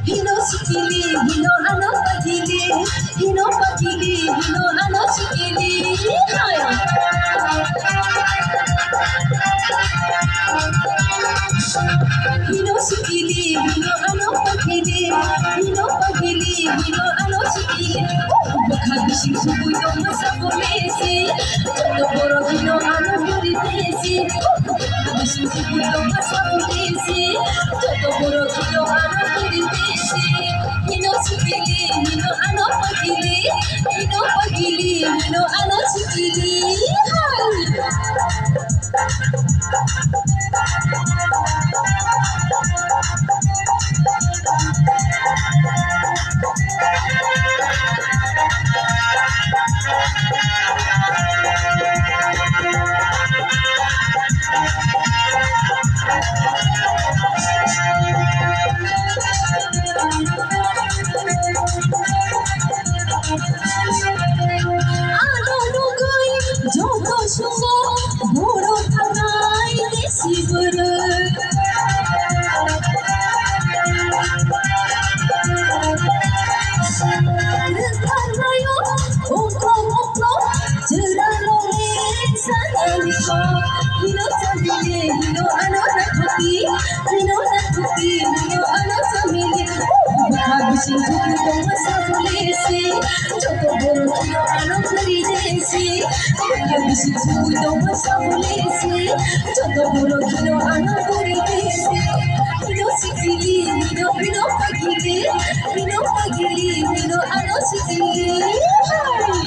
Hino sikili, hino ano pagili, hino pagili, hino ano sikili. Hai. Hino sikili, hino ano pagili, hino pagili, hino ano sikili. Bakabishi subuh dong masa komesi, jodoh boro hino ano buri desi. Bakabishi subuh dong masa komesi, jodoh boro hino ano buri desi. Hino sikili, hino ano pagili, hino pagili, hino ano sikili. Hai. আলো নগই যত শুভ বড় থানাই দেশি বড় থানায় ওকো ওকো জরালো সানালিকো Hino সামিলে Hino আনো নাকুতি Hino নাকুতি Hino আনো সামিলে ভাবিছি তুমি তোমার সাবলেছি যত বড় হিনো আনো করি দেছি ভাবিছি তুমি তোমার সাবলেছি যত বড় হিনো আনো করি দেছি হিনো সিকিলি হিনো হিনো পাগিলি হিনো পাগিলি হিনো আনো সিকিলি হাই